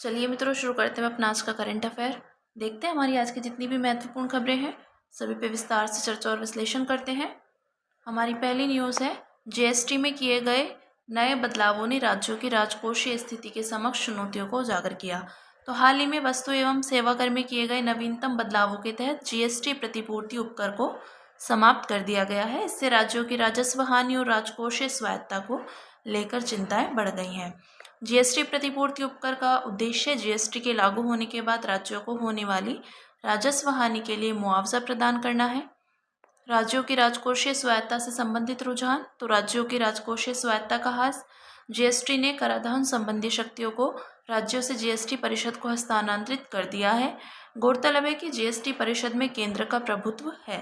चलिए मित्रों, शुरू करते हैं अपना आज का करंट अफेयर। देखते हैं हमारी आज की जितनी भी महत्वपूर्ण खबरें हैं सभी पे विस्तार से चर्चा और विश्लेषण करते हैं। हमारी पहली न्यूज़ है, जीएसटी में किए गए नए बदलावों ने राज्यों की राजकोषीय स्थिति के समक्ष चुनौतियों को उजागर किया। तो हाल ही में वस्तु एवं सेवा कर में किए गए नवीनतम बदलावों के तहत जीएसटी प्रतिपूर्ति उपकर को समाप्त कर दिया गया है। इससे राज्यों की राजस्व हानि और राजकोषीय स्वायत्ता को लेकर चिंताएं बढ़ गई हैं। जीएसटी प्रतिपूर्ति उपकर का उद्देश्य जीएसटी के लागू होने के बाद राज्यों को होने वाली राजस्व हानि के लिए मुआवजा प्रदान करना है। राज्यों की राजकोषीय स्वायत्ता से संबंधित रुझान। तो राज्यों की राजकोषीय स्वायत्ता का ह्रास। जीएसटी ने कराधान संबंधी शक्तियों को राज्यों से जीएसटी परिषद को हस्तांतरित कर दिया है। गौरतलब है कि जीएसटी परिषद में केंद्र का प्रभुत्व है।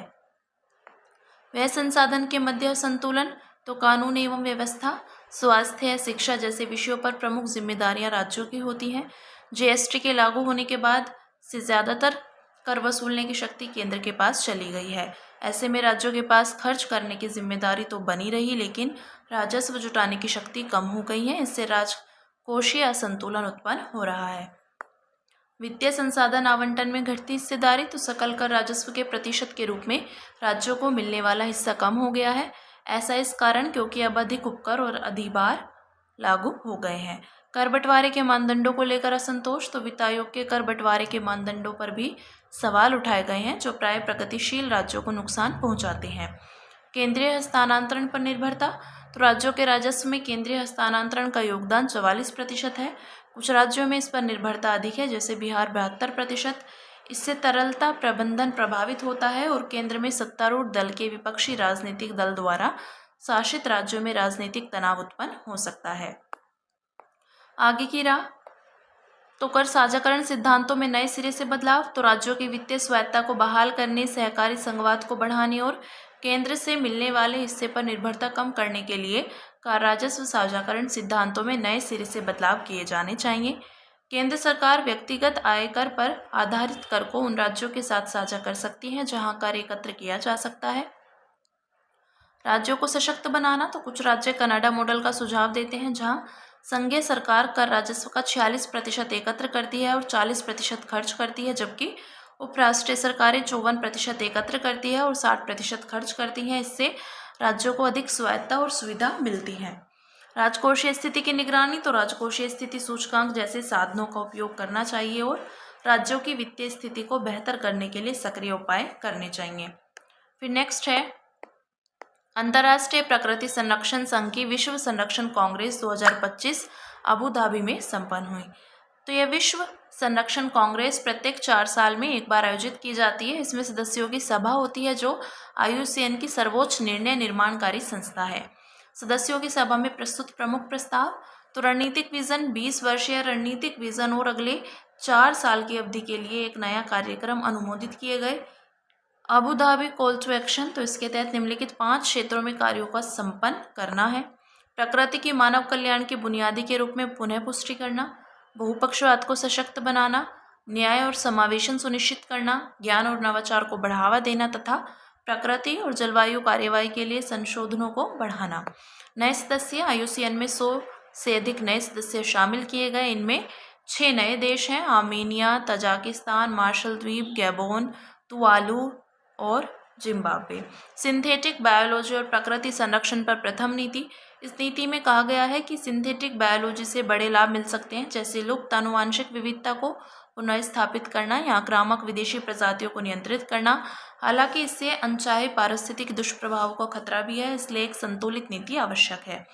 व्यय संसाधन के मध्य संतुलन। तो कानून एवं व्यवस्था, स्वास्थ्य, शिक्षा जैसे विषयों पर प्रमुख जिम्मेदारियां राज्यों की होती हैं। जीएसटी के लागू होने के बाद से ज़्यादातर कर वसूलने की शक्ति केंद्र के पास चली गई है। ऐसे में राज्यों के पास खर्च करने की जिम्मेदारी तो बनी रही, लेकिन राजस्व जुटाने की शक्ति कम हो गई है। इससे राजकोषीय असंतुलन उत्पन्न हो रहा है। वित्तीय संसाधन आवंटन में घटती हिस्सेदारी। तो सकल कर राजस्व के प्रतिशत के रूप में राज्यों को मिलने वाला हिस्सा कम हो गया है। ऐसा इस कारण क्योंकि अब अधिक उपकर और अधिभार लागू हो गए हैं। कर बंटवारे के मानदंडों को लेकर असंतोष। तो वित्त आयोग के कर बंटवारे के मानदंडों पर भी सवाल उठाए गए हैं, जो प्राय प्रगतिशील राज्यों को नुकसान पहुंचाते हैं। केंद्रीय हस्तांतरण पर निर्भरता। तो राज्यों के राजस्व में केंद्रीय हस्तांतरण का योगदान 44% है। कुछ राज्यों में इस पर निर्भरता अधिक है, जैसे बिहार 72%। इससे तरलता प्रबंधन प्रभावित होता है और केंद्र में सत्तारूढ़ दल के विपक्षी राजनीतिक दल द्वारा शासित राज्यों में राजनीतिक तनाव उत्पन्न हो सकता है। आगे की राह। तो कर साझाकरण सिद्धांतों में नए सिरे से बदलाव। तो राज्यों की वित्तीय स्वायत्ता को बहाल करने, सहकारी संघवाद को बढ़ाने और केंद्र से मिलने वाले हिस्से पर निर्भरता कम करने के लिए कर राजस्व साझाकरण सिद्धांतों में नए सिरे से बदलाव किए जाने चाहिए। केंद्र सरकार व्यक्तिगत आयकर पर आधारित कर को उन राज्यों के साथ साझा कर सकती है जहां कर एकत्र किया जा सकता है। राज्यों को सशक्त बनाना। तो कुछ राज्य कनाडा मॉडल का सुझाव देते हैं, जहां संघीय सरकार कर राजस्व का 46% एकत्र करती है और 40% खर्च करती है, जबकि उपराष्ट्रीय सरकारें 54% एकत्र करती है और 60% खर्च करती हैं। इससे राज्यों को अधिक स्वायत्ता और सुविधा मिलती है। राजकोषीय स्थिति की निगरानी। तो राजकोषीय स्थिति सूचकांक जैसे साधनों का उपयोग करना चाहिए और राज्यों की वित्तीय स्थिति को बेहतर करने के लिए सक्रिय उपाय करने चाहिए। फिर नेक्स्ट है, अंतर्राष्ट्रीय प्रकृति संरक्षण संघ की विश्व संरक्षण कांग्रेस 2025 अबू धाबी में संपन्न हुई। तो यह विश्व संरक्षण कांग्रेस प्रत्येक 4 साल में एक बार आयोजित की जाती है। इसमें सदस्यों की सभा होती है, जो IUCN की सर्वोच्च निर्णय निर्माणकारी संस्था है। सदस्यों की सभा में प्रस्तुत प्रमुख प्रस्ताव। तो रणनीतिक विजन, 20 वर्षीय रणनीतिक विजन और अगले 4 साल की अवधि के लिए एक नया कार्यक्रम अनुमोदित किए गए। Abu Dhabi call to action. तो इसके तहत निम्नलिखित 5 क्षेत्रों में कार्यों का संपन्न करना है। प्रकृति की मानव कल्याण की बुनियादी के रूप में पुनः पुष्टि करना, बहुपक्षवाद को सशक्त बनाना, न्याय और समावेशन सुनिश्चित करना, ज्ञान और नवाचार को बढ़ावा देना तथा प्रकृति और जलवायु कार्यवाही के लिए संशोधनों को बढ़ाना। नए सदस्य। IUCN में 100 से अधिक नए सदस्य शामिल किए गए। इनमें 6 नए देश हैं, आर्मेनिया, तजाकिस्तान, मार्शल द्वीप, गैबोन, तुवालू और जिम्बाब्वे। सिंथेटिक बायोलॉजी और प्रकृति संरक्षण पर प्रथम नीति। इस नीति में कहा गया है कि सिंथेटिक बायोलॉजी से बड़े लाभ मिल सकते हैं, जैसे लुप्त आनुवांशिक विविधता को पुनर्स्थापित करना या आक्रामक विदेशी प्रजातियों को नियंत्रित करना। हालांकि इससे अनचाहे पारिस्थितिक दुष्प्रभावों का खतरा भी है, इसलिए एक संतुलित नीति आवश्यक है।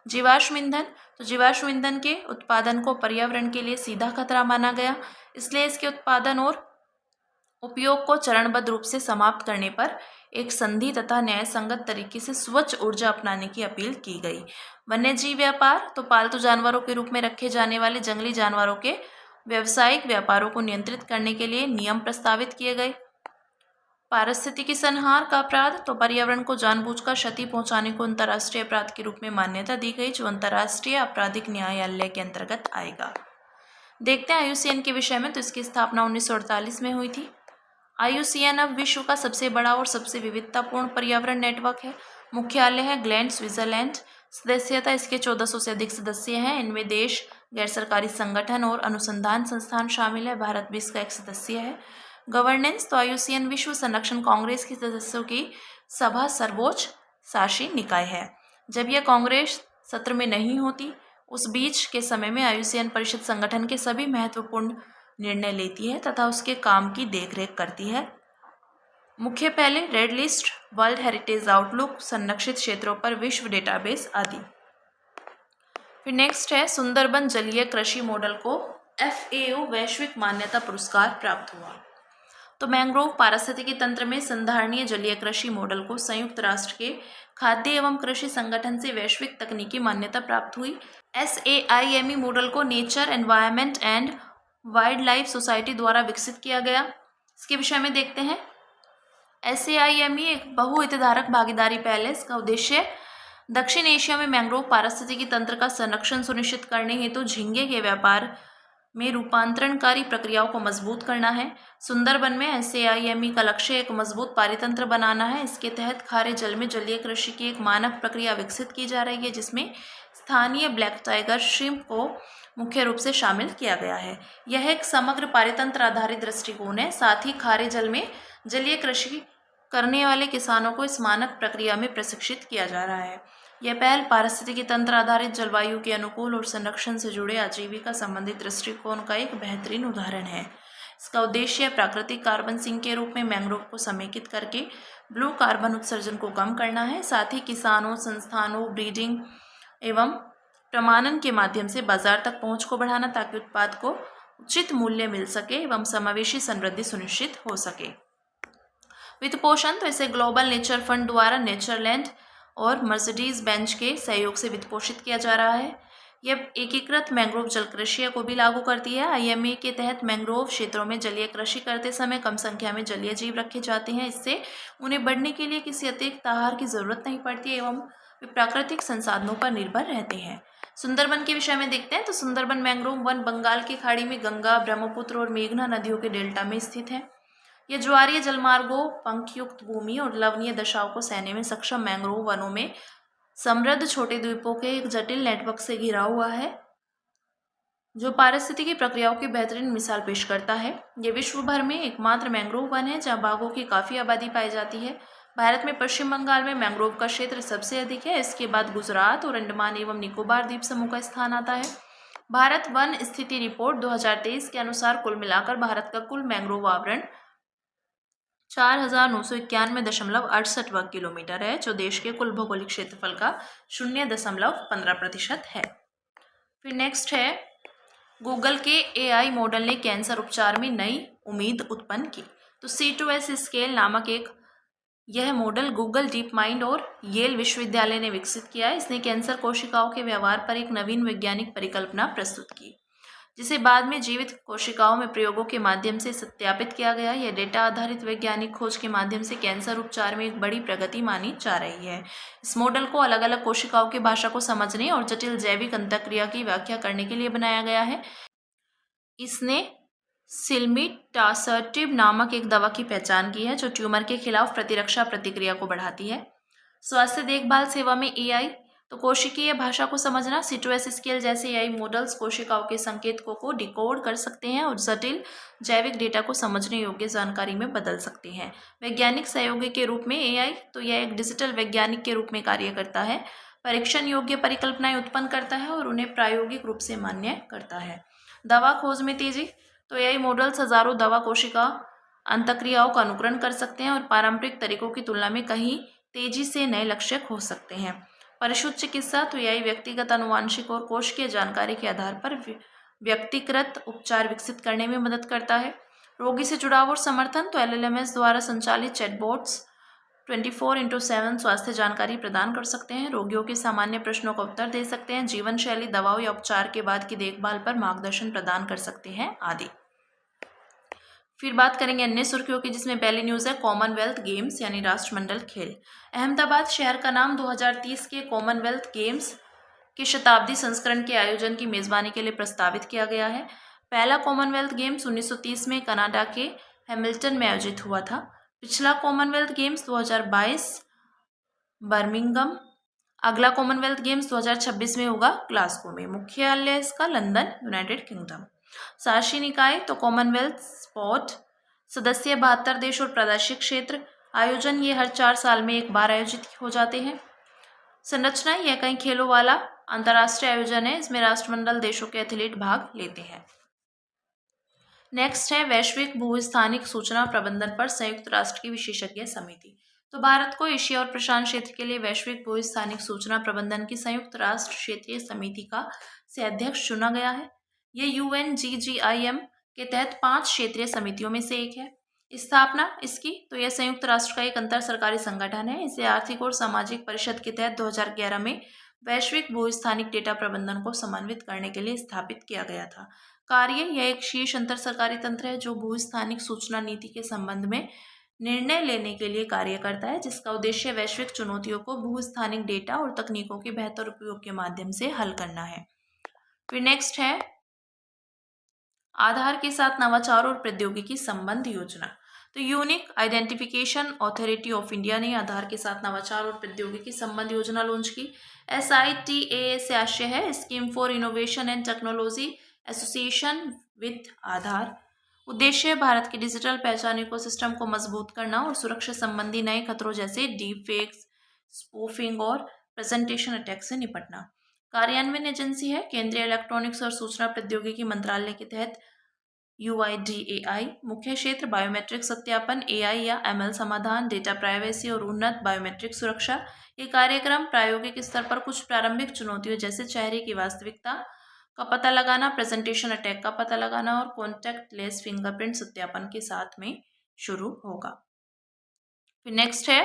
जीवाश्म ईंधन। तो जीवाश्म ईंधन के उत्पादन को पर्यावरण के लिए सीधा खतरा माना गया, इसलिए इसके उत्पादन और उपयोग को चरणबद्ध रूप से समाप्त करने पर एक संधि तथा न्यायसंगत तरीके से स्वच्छ ऊर्जा अपनाने की अपील की गई। वन्यजीव व्यापार। तो पालतू जानवरों के रूप में रखे जाने वाले जंगली जानवरों के व्यावसायिक व्यापारों को नियंत्रित करने के लिए नियम प्रस्तावित किए गए। पारिस्थितिकी संहार का अपराध। तो पर्यावरण को जानबूझकर क्षति पहुंचाने को अंतर्राष्ट्रीय अपराध के रूप में मान्यता दी गई, जो अंतर्राष्ट्रीय आपराधिक न्यायालय के अंतर्गत आएगा। देखते हैं IUCN के विषय में। तो इसकी स्थापना 1948 में हुई थी। IUCN अब विश्व का सबसे बड़ा और सबसे विविधतापूर्ण पर्यावरण नेटवर्क है। मुख्यालय है ग्लैंड, स्विट्जरलैंड। सदस्यता इसके 1400 से अधिक सदस्य हैं। इनमें देश गैर सरकारी संगठन और अनुसंधान संस्थान शामिल है। भारत भी इसका एक सदस्य है। गवर्नेंस, तो IUCN विश्व संरक्षण कांग्रेस के सदस्यों की सभा सर्वोच्च शासी निकाय है। जब यह कांग्रेस सत्र में नहीं होती, उस बीच के समय में IUCN परिषद संगठन के सभी महत्वपूर्ण निर्णय लेती है तथा उसके काम की देखरेख करती है। मुख्य पहले red list, world heritage outlook, संरक्षित क्षेत्रों पर विश्व डेटाबेस आदि। फिर नेक्स्ट है सुंदरबन जलीय कृषि मॉडल को FAO वैश्विक मान्यता पुरस्कार प्राप्त हुआ। तो मैंग्रोव पारिस्थितिकी तंत्र में संधारणीय जलीय कृषि मॉडल को संयुक्त राष्ट्र के खाद्य एवं कृषि संगठन से वैश्विक तकनीकी मान्यता प्राप्त हुई। SAIME मॉडल को nature, environment and wild life society द्वारा विकसित किया गया। इसके विषय में देखते हैं। SAIME एक बहुहितधारक भागीदारी पहल है। इसका उद्देश्य दक्षिण एशिया में मैंग्रोव पारिस्थितिकी तंत्र का संरक्षण सुनिश्चित करने हेतु झींगे के व्यापार में रूपांतरणकारी प्रक्रियाओं को मजबूत करना है। सुंदरबन में SAIME का लक्ष्य एक मजबूत पारितंत्र बनाना है। इसके तहत खारे जल में जलीय कृषि की एक मानक प्रक्रिया विकसित की जा रही है, जिसमें स्थानीय ब्लैक टाइगर श्रिम्प को मुख्य रूप से शामिल किया गया है। यह एक समग्र पारितंत्र आधारित दृष्टिकोण है। साथ ही खारे जल में जलीय कृषि करने वाले किसानों को इस मानक प्रक्रिया में प्रशिक्षित किया जा रहा है। यह पहल पारिस्थितिकी तंत्र आधारित जलवायु के अनुकूल और संरक्षण से जुड़े आजीविका संबंधित दृष्टिकोण का एक बेहतरीन उदाहरण है। इसका उद्देश्य प्राकृतिक कार्बन सिंक के रूप में मैंग्रोव को समेकित करके ब्लू कार्बन उत्सर्जन को कम करना है। साथ ही किसानों, संस्थानों, ब्रीडिंग एवं प्रमाणन के माध्यम से बाजार तक पहुंच को बढ़ाना, ताकि उत्पाद को उचित मूल्य मिल सके एवं समावेशी समृद्धि सुनिश्चित हो सके। वित्त पोषण, तो इसे ग्लोबल नेचर फंड द्वारा नेचरलैंड और मर्सिडीज बेंच के सहयोग से वित्त पोषित किया जा रहा है। यह एकीकृत मैंग्रोव जल कृषि को भी लागू करती है। IMA के तहत मैंग्रोव क्षेत्रों में जलीय कृषि करते समय कम संख्या में जलीय जीव रखे जाते हैं। इससे उन्हें बढ़ने के लिए किसी अतिरिक्त आहार की जरूरत नहीं पड़ती एवं वे प्राकृतिक संसाधनों पर निर्भर रहते हैं। सुंदरबन के विषय में देखते हैं। तो सुंदरबन मैंग्रोव वन बंगाल की खाड़ी में गंगा, ब्रह्मपुत्र और मेघना नदियों के डेल्टा में स्थित है। यह ज्वारीय जलमार्गों, पंखयुक्त भूमि और लवणीय दशाओं को सहने में सक्षम मैंग्रोव वनों में समृद्ध छोटे द्वीपों के एक जटिल नेटवर्क से घिरा हुआ है, जो पारिस्थितिकी प्रक्रियाओं की बेहतरीन मिसाल पेश करता है। यह विश्व भर में एकमात्र मैंग्रोव वन है जहां बाघों की काफ़ी आबादी पाई जाती है। भारत में पश्चिम बंगाल में मैंग्रोव का क्षेत्र सबसे अधिक है। इसके बाद गुजरात और अंडमान एवं निकोबार द्वीप समूह का स्थान आता है। भारत वन स्थिति रिपोर्ट 2023 के अनुसार कुल मिलाकर भारत का कुल मैंग्रोव आवरण 4991.68 वर्ग किलोमीटर है, जो देश के कुल भौगोलिक क्षेत्रफल का 0.15% है। फिर नेक्स्ट है, गूगल के AI मॉडल ने कैंसर उपचार में नई उम्मीद उत्पन्न की। तो C2S स्केल नामक यह मॉडल गूगल डीप माइंड और येल विश्वविद्यालय ने विकसित किया है। इसने कैंसर कोशिकाओं के व्यवहार पर एक नवीन वैज्ञानिक परिकल्पना प्रस्तुत की, जिसे बाद में जीवित कोशिकाओं में प्रयोगों के माध्यम से सत्यापित किया गया। यह डेटा आधारित वैज्ञानिक खोज के माध्यम से कैंसर उपचार में एक बड़ी प्रगति मानी जा रही है। इस मॉडल को अलग अलग कोशिकाओं की भाषा को समझने और जटिल जैविक अंतःक्रिया की व्याख्या करने के लिए बनाया गया है। इसने सिल्मिटासर्टिब नामक एक दवा की पहचान की है, जो ट्यूमर के खिलाफ प्रतिरक्षा प्रतिक्रिया को बढ़ाती है। स्वास्थ्य देखभाल सेवा में AI, तो कोशिकीय भाषा को समझना। C2S स्केल जैसे AI मॉडल्स कोशिकाओं के संकेतकों को डिकोड कर सकते हैं और जटिल जैविक डेटा को समझने योग्य जानकारी में बदल सकते हैं। वैज्ञानिक सहयोगी के रूप में AI, तो यह एक डिजिटल वैज्ञानिक के रूप में कार्य करता है, परीक्षण योग्य परिकल्पनाएं उत्पन्न करता है और उन्हें प्रायोगिक रूप से मान्य करता है। दवा खोज में तेजी, तो AI मॉडल्स हजारों दवा कोशिका अंतःक्रियाओं का अनुकरण कर सकते हैं और पारंपरिक तरीकों की तुलना में कहीं तेजी से नए लक्ष्य खोज सकते हैं। परिशुद्ध चिकित्सा, तो AI व्यक्तिगत आनुवांशिक और कोशिकीय जानकारी के आधार पर व्यक्तिगत उपचार विकसित करने में मदद करता है। रोगी से जुड़ाव और समर्थन, तो LLMS द्वारा संचालित चैटबॉट्स 24/7 स्वास्थ्य जानकारी प्रदान कर सकते हैं, रोगियों के सामान्य प्रश्नों का उत्तर दे सकते हैं, जीवन शैली, दवाओं या उपचार के बाद की देखभाल पर मार्गदर्शन प्रदान कर सकते हैं आदि। फिर बात करेंगे अन्य सुर्खियों की, जिसमें पहली न्यूज़ है कॉमनवेल्थ गेम्स यानी राष्ट्रमंडल खेल। अहमदाबाद शहर का नाम 2030 के कॉमनवेल्थ गेम्स के शताब्दी संस्करण के आयोजन की मेज़बानी के लिए प्रस्तावित किया गया है। पहला कॉमनवेल्थ गेम्स 1930 में कनाडा के हैमिल्टन में आयोजित हुआ था। पिछला कॉमनवेल्थ गेम्स 2022 बर्मिंघम अगला कॉमनवेल्थ गेम्स 2026 में होगा ग्लासगो में। मुख्यालय इसका लंदन, यूनाइटेड किंगडम। शासी निकाय तो कॉमनवेल्थ स्पोर्ट, सदस्य 72 देश और प्रादेशिक क्षेत्र। आयोजन ये हर 4 साल में एक बार आयोजित हो जाते हैं। संरचना यह कई खेलों वाला अंतर्राष्ट्रीय आयोजन है। इसमें राष्ट्रमंडल देशों के एथलीट भाग लेते हैं। नेक्स्ट है वैश्विक भूस्थानिक सूचना प्रबंधन पर संयुक्त राष्ट्र की विशेषज्ञ समिति। तो भारत को एशिया और प्रशांत क्षेत्र के लिए वैश्विक भूस्थानिक सूचना प्रबंधन की संयुक्त राष्ट्र क्षेत्रीय समिति का से अध्यक्ष चुना गया है। यह UNGGIM के तहत 5 क्षेत्रीय समितियों में से एक है। स्थापना इसकी तो यह संयुक्त राष्ट्र का एक अंतर सरकारी संगठन है। इसे आर्थिक और सामाजिक परिषद के तहत 2011 में वैश्विक भूस्थानिक डेटा प्रबंधन को समन्वित करने के लिए स्थापित किया गया था। कार्य यह एक शीर्ष अंतर सरकारी तंत्र है जो भूस्थानिक सूचना नीति के संबंध में निर्णय लेने के लिए कार्य करता है, जिसका उद्देश्य वैश्विक चुनौतियों को भूस्थानिक डेटा और तकनीकों के बेहतर उपयोग के माध्यम से हल करना है। फिर नेक्स्ट है आधार के साथ नवाचार और प्रौद्योगिकी संबंध योजना। तो unique identification authority of India ने आधार के साथ नवाचार और प्रौद्योगिकी संबंध योजना लॉन्च की। SITA से आशय है scheme for innovation and technology association with Aadhaar. उद्देश्य भारत की डिजिटल पहचान इकोसिस्टम को मजबूत करना और सुरक्षा संबंधी नए खतरों जैसे डीप फेक्स, स्पूफिंग और प्रेजेंटेशन अटैक से निपटना। कार्यान्वयन एजेंसी है केंद्रीय इलेक्ट्रॉनिक्स और सूचना प्रौद्योगिकी मंत्रालय के तहत UIDAI। मुख्य क्षेत्र बायोमेट्रिक सत्यापन, AI या ML समाधान, डेटा प्राइवेसी और उन्नत बायोमेट्रिक सुरक्षा। ये कार्यक्रम प्रायोगिक स्तर पर कुछ प्रारंभिक चुनौतियों जैसे चेहरे की वास्तविकता का पता लगाना, प्रेजेंटेशन अटैक का पता लगाना और कॉन्टैक्ट लेस फिंगरप्रिंट सत्यापन के साथ में शुरू होगा। फिर नेक्स्ट है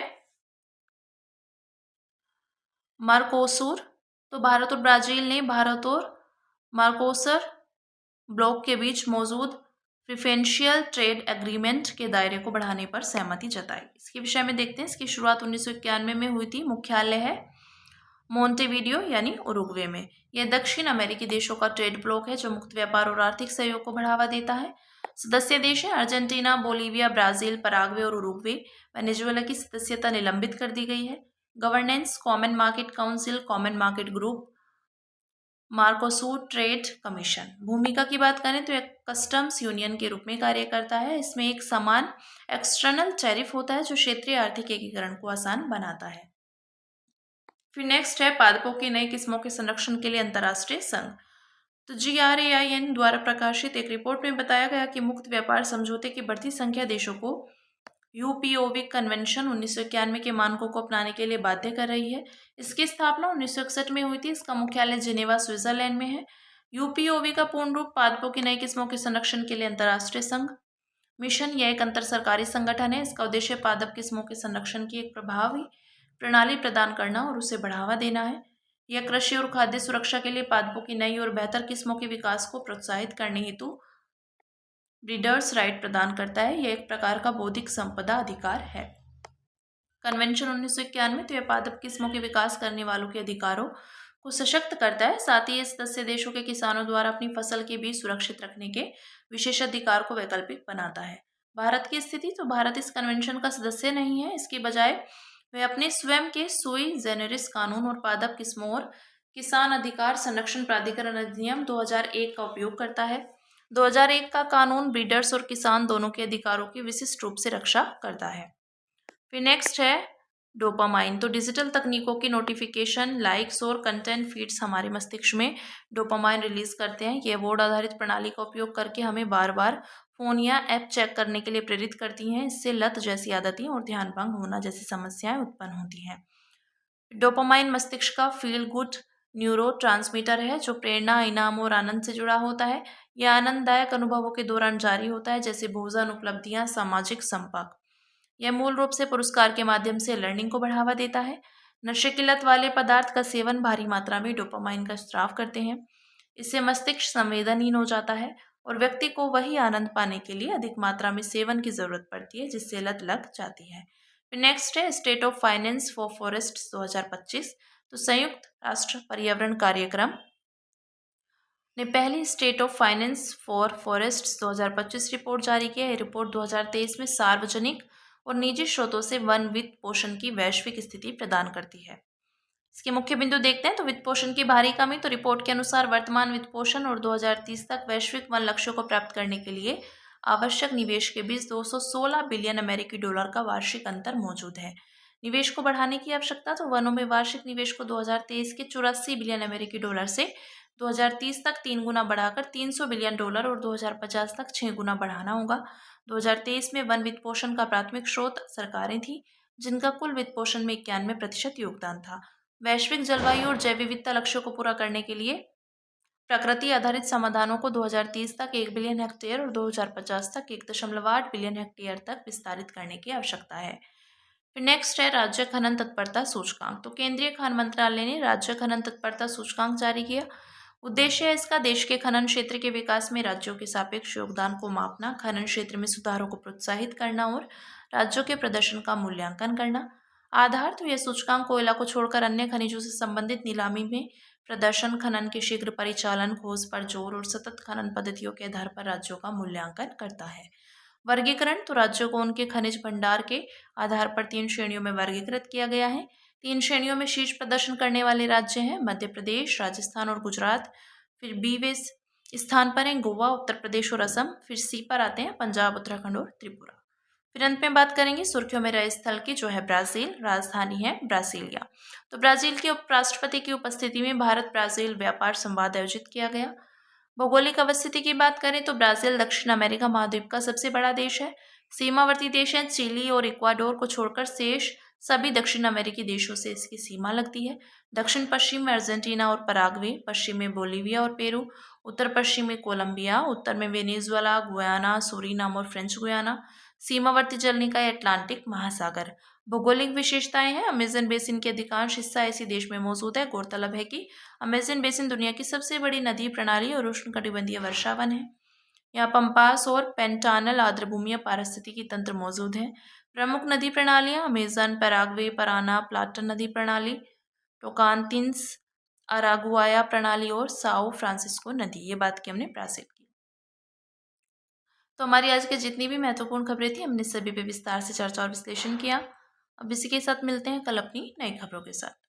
मर्कोसुर। तो भारत और ब्राजील ने भारत और मर्कोसर ब्लॉक के बीच मौजूद प्रिफरेंशियल ट्रेड एग्रीमेंट के दायरे को बढ़ाने पर सहमति जताई। इसके विषय में देखते हैं। इसकी शुरुआत 1991 में हुई थी। मुख्यालय है मोंटेवीडियो यानी उरुग्वे में। यह दक्षिण अमेरिकी देशों का ट्रेड ब्लॉक है जो मुक्त व्यापार और आर्थिक सहयोग को बढ़ावा देता है। सदस्य देश हैं अर्जेंटीना, बोलीविया, ब्राजील, पराग्वे और उरुग्वे। वेनेजुएला की सदस्यता निलंबित कर दी गई है। Governance common market council, common market group, Mercosur trade commission. भूमिका की बात करें तो एक कस्टम्स यूनियन के रूप में कार्य करता है। इसमें एक समान एक्सटर्नल टैरिफ होता है जो क्षेत्रीय आर्थिक एकीकरण को आसान बनाता है। फिर नेक्स्ट है पादपों की नई किस्मों के संरक्षण के लिए अंतर्राष्ट्रीय संघ। तो GRAIN द्वारा प्रकाशित एक रिपोर्ट में बताया गया कि मुक्त व्यापार समझौते की बढ़ती संख्या देशों को UPOV कन्वेंशन 1991 के मानकों को अपनाने के लिए बाध्य कर रही है। इसकी स्थापना 1961 में हुई थी। इसका मुख्यालय जिनेवा, स्विट्जरलैंड में है। UPOV का पूर्ण रूप पादपों की नई किस्मों के संरक्षण के लिए अंतर्राष्ट्रीय संघ मिशन। यह एक अंतर सरकारी संगठन है। इसका उद्देश्य पादप किस्मों के संरक्षण की एक प्रभावी प्रणाली प्रदान करना और उसे बढ़ावा देना है। यह कृषि और खाद्य सुरक्षा के लिए पादपों की नई और बेहतर किस्मों के विकास को प्रोत्साहित करने हेतु ब्रीडर्स राइट प्रदान करता है। यह एक प्रकार का बौद्धिक संपदा अधिकार है। कन्वेंशन 1991 तो यह पादप किस्मों के विकास करने वालों के अधिकारों को सशक्त करता है। साथ ही सदस्य देशों के किसानों द्वारा अपनी फसल के बीज सुरक्षित रखने के विशेष अधिकार को वैकल्पिक बनाता है। भारत की स्थिति तो भारत इस कन्वेंशन का सदस्य नहीं है। इसके बजाय वह अपने स्वयं के सोई जेनेरिस कानून और पादप किस्मों और किसान अधिकार संरक्षण प्राधिकरण अधिनियम 2001 का उपयोग करता है। 2001 का कानून ब्रीडर्स और किसान दोनों के अधिकारों की विशिष्ट रूप से रक्षा करता है। फिर नेक्स्ट है डोपामाइन। तो डिजिटल तकनीकों की नोटिफिकेशन, लाइक्स और कंटेंट फीड्स हमारे मस्तिष्क में डोपामाइन रिलीज करते हैं। ये बोर्ड आधारित प्रणाली का उपयोग करके हमें बार बार फोन या ऐप चेक करने के लिए प्रेरित करती हैं। इससे लत जैसी आदतें और ध्यान भंग होना जैसी समस्याएं उत्पन्न होती हैं। डोपामाइन मस्तिष्क का फील गुड न्यूरोट्रांसमीटर है जो प्रेरणा, इनाम और आनंद से जुड़ा होता है। यह आनंददायक अनुभवों के दौरान जारी होता है जैसे भोजन, उपलब्धियां, सामाजिक संपर्क। यह मूल रूप से पुरस्कार के माध्यम से लर्निंग को बढ़ावा देता है। नशे की लत वाले पदार्थ का सेवन भारी मात्रा में डोपामाइन का स्राव करते हैं। इससे मस्तिष्क संवेदनहीन हो जाता है और व्यक्ति को वही आनंद पाने के लिए अधिक मात्रा में सेवन की जरूरत पड़ती है जिससे लत लग जाती है। नेक्स्ट है state of finance for forest 2025। तो संयुक्त राष्ट्र पर्यावरण कार्यक्रम ने पहली state of finance for forest 2025 report जारी की है। रिपोर्ट 2023 में सार्वजनिक और निजी स्रोतों से वन वित्त पोषण की वैश्विक स्थिति प्रदान करती है। इसके मुख्य बिंदु देखते हैं तो वित्त पोषण की भारी कमी। तो रिपोर्ट के अनुसार वर्तमान वित्त पोषण और 2030 तक वैश्विक वन लक्ष्यों को प्राप्त करने के लिए आवश्यक निवेश के बीच 216 बिलियन अमेरिकी डॉलर का वार्षिक अंतर मौजूद है। निवेश को बढ़ाने की आवश्यकता। तो वनों में वार्षिक निवेश को 2023 के 84 बिलियन अमेरिकी डॉलर से 2030 तक 3 गुना बढ़ाकर 300 बिलियन डॉलर और 2050 तक 6 गुना बढ़ाना होगा। 2023 में वन वित्त पोषण का प्राथमिक स्रोत सरकारें थीं, जिनका कुल वित्त पोषण में 91% योगदान था। वैश्विक जलवायु और जैव विविधता लक्ष्यों को पूरा करने के लिए प्रकृति आधारित समाधानों को 2030 तक 1 बिलियन हेक्टेयर और 2050 तक 1.8 बिलियन हेक्टेयर तक विस्तारित करने की आवश्यकता है। फिर नेक्स्ट है राज्य खनन तत्परता सूचकांक। तो केंद्रीय खान मंत्रालय ने राज्य खनन तत्परता सूचकांक जारी किया। उद्देश्य है इसका देश के खनन क्षेत्र के विकास में राज्यों के सापेक्ष योगदान को मापना, खनन क्षेत्र में सुधारों को प्रोत्साहित करना और राज्यों के प्रदर्शन का मूल्यांकन करना। आधार। तो यह सूचकांक कोयला को छोड़कर अन्य खनिजों से संबंधित नीलामी में प्रदर्शन, खनन के शीघ्र परिचालन, खोज पर जोर और सतत खनन पद्धतियों के आधार पर राज्यों का मूल्यांकन करता है। वर्गीकरण। तो राज्यों को उनके खनिज भंडार के आधार पर 3 श्रेणियों में वर्गीकृत किया गया है। 3 श्रेणियों में शीर्ष प्रदर्शन करने वाले राज्य हैं मध्य प्रदेश, राजस्थान और गुजरात। फिर बी स्थान पर हैं गोवा, उत्तर प्रदेश और असम। फिर सी पर आते हैं पंजाब, उत्तराखंड और त्रिपुरा। फिर अंत में बात करेंगे सुर्खियों में रहे स्थल की, जो है ब्राज़ील। राजधानी है ब्रासीलिया। तो ब्राज़ील के उपराष्ट्रपति की उपस्थिति में भारत ब्राज़ील व्यापार संवाद आयोजित किया गया। भौगोलिक अवस्थिति की बात करें तो ब्राज़ील दक्षिण अमेरिका महाद्वीप का सबसे बड़ा देश है। सीमावर्ती देश हैं चिली और इक्वाडोर को छोड़कर शेष सभी दक्षिण अमेरिकी देशों से इसकी सीमा लगती है। दक्षिण पश्चिम में अर्जेंटीना और पराग्वे, पश्चिम में बोलीविया और पेरू, उत्तर पश्चिम में कोलंबिया, उत्तर में वेनेजुएला, गुयाना, सूरीनाम और फ्रेंच गुयाना। सीमावर्ती जल निकाय अटलांटिक महासागर। भौगोलिक विशेषताएं हैं अमेजन बेसिन के अधिकांश हिस्सा इसी देश में मौजूद है। गौरतलब है कि अमेजन बेसिन दुनिया की सबसे बड़ी नदी प्रणाली और उष्णकटिबंधीय वर्षावन है। यहाँ पंपास और पेंटानल आर्द्रभूमियां पारिस्थितिकी तंत्र मौजूद हैं। प्रमुख नदी प्रणालियां अमेजन, पैराग्वे, पराना, प्लाटन नदी प्रणाली, टोकानतिन्स, अरागुआया प्रणाली और साओ फ्रांसिस्को नदी। ये बात की हमने ब्राजील की। तो हमारी आज की जितनी भी महत्वपूर्ण खबरें थी हमने सभी पे विस्तार से चर्चा और विश्लेषण किया। अब इसी के साथ मिलते हैं कल अपनी नई खबरों के साथ।